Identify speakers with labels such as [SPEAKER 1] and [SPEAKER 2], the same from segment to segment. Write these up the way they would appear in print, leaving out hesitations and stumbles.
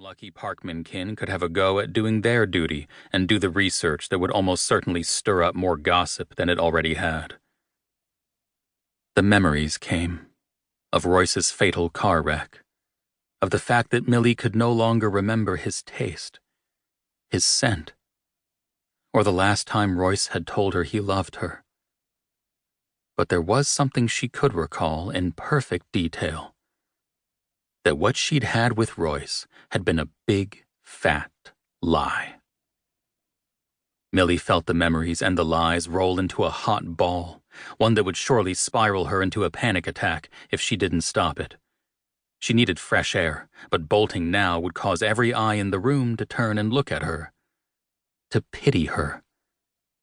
[SPEAKER 1] unlucky Parkman kin could have a go at doing their duty and do the research that would almost certainly stir up more gossip than it already had. The memories came of Royce's fatal car wreck, of the fact that Millie could no longer remember his taste, his scent, or the last time Royce had told her he loved her. But there was something she could recall in perfect detail. That what she'd had with Royce had been a big, fat lie. Millie felt the memories and the lies roll into a hot ball, one that would surely spiral her into a panic attack if she didn't stop it. She needed fresh air, but bolting now would cause every eye in the room to turn and look at her, to pity her,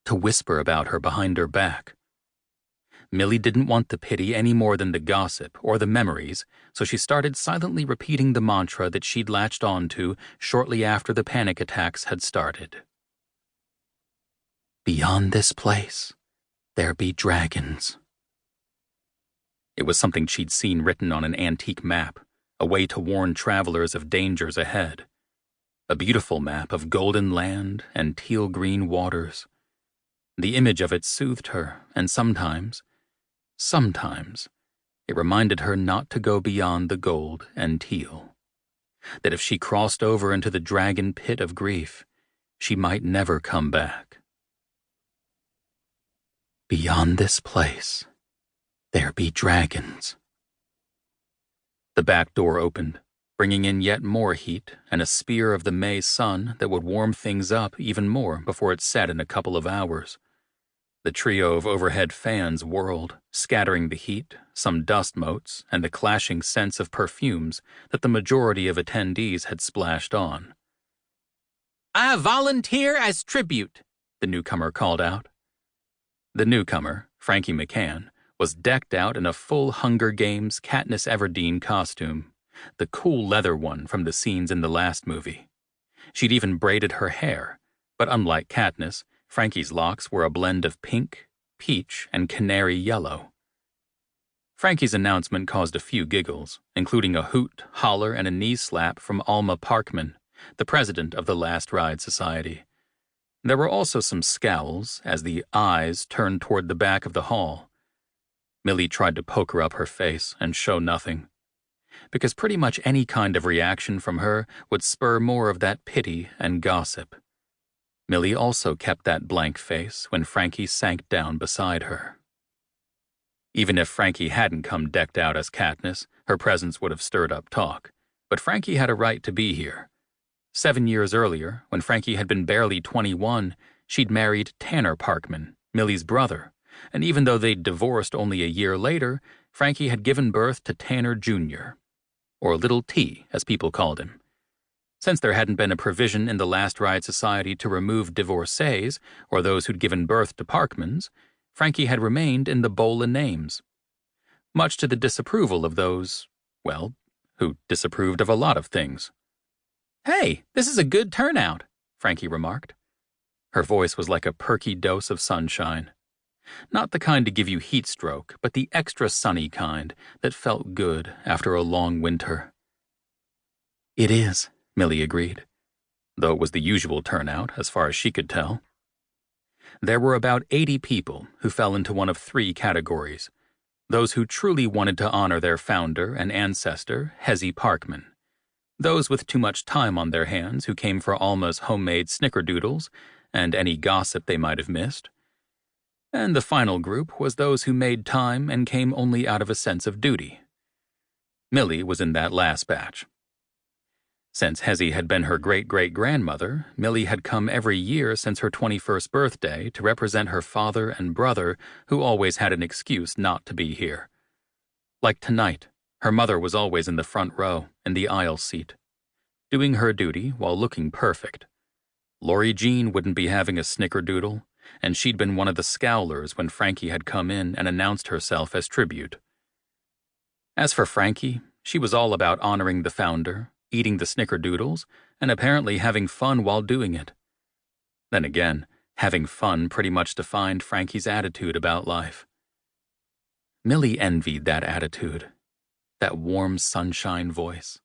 [SPEAKER 1] to whisper about her behind her back. Millie didn't want the pity any more than the gossip or the memories, so she started silently repeating the mantra that she'd latched onto shortly after the panic attacks had started. Beyond this place, there be dragons. It was something she'd seen written on an antique map, a way to warn travelers of dangers ahead. A beautiful map of golden land and teal-green waters. The image of it soothed her, and sometimes, it reminded her not to go beyond the gold and teal. That if she crossed over into the dragon pit of grief, she might never come back. Beyond this place, there be dragons. The back door opened, bringing in yet more heat and a spear of the May sun that would warm things up even more before it set in a couple of hours. The trio of overhead fans whirled, scattering the heat, some dust motes, and the clashing scents of perfumes that the majority of attendees had splashed on. "I volunteer as tribute," the newcomer called out. The newcomer, Frankie McCann, was decked out in a full Hunger Games Katniss Everdeen costume, the cool leather one from the scenes in the last movie. She'd even braided her hair, but unlike Katniss, Frankie's locks were a blend of pink, peach, and canary yellow. Frankie's announcement caused a few giggles, including a hoot, holler, and a knee slap from Alma Parkman, the president of the Last Ride Society. There were also some scowls as the eyes turned toward the back of the hall. Millie tried to poker up her face and show nothing, because pretty much any kind of reaction from her would spur more of that pity and gossip. Millie also kept that blank face when Frankie sank down beside her. Even if Frankie hadn't come decked out as Katniss, her presence would have stirred up talk. But Frankie had a right to be here. 7 years earlier, when Frankie had been barely 21, she'd married Tanner Parkman, Millie's brother, and even though they'd divorced only a year later, Frankie had given birth to Tanner Jr., or Little T, as people called him. Since there hadn't been a provision in the Last Ride Society to remove divorcees, or those who'd given birth to Parkmans, Frankie had remained in the bowl of names. Much to the disapproval of those, well, who disapproved of a lot of things. "Hey, this is a good turnout," Frankie remarked. Her voice was like a perky dose of sunshine. Not the kind to give you heat stroke, but the extra sunny kind that felt good after a long winter. "It is," Millie agreed, though it was the usual turnout as far as she could tell. There were about 80 people who fell into one of 3 categories. Those who truly wanted to honor their founder and ancestor, Hezi Parkman. Those with too much time on their hands who came for Alma's homemade snickerdoodles and any gossip they might have missed. And the final group was those who made time and came only out of a sense of duty. Millie was in that last batch. Since Hezi had been her great-great-grandmother, Millie had come every year since her 21st birthday to represent her father and brother who always had an excuse not to be here. Like tonight, her mother was always in the front row, in the aisle seat, doing her duty while looking perfect. Lori Jean wouldn't be having a snickerdoodle, and she'd been one of the scowlers when Frankie had come in and announced herself as tribute. As for Frankie, she was all about honoring the founder, eating the snickerdoodles, and apparently having fun while doing it. Then again, having fun pretty much defined Frankie's attitude about life. Millie envied that attitude, that warm sunshine voice.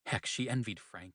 [SPEAKER 1] Heck, she envied Frankie.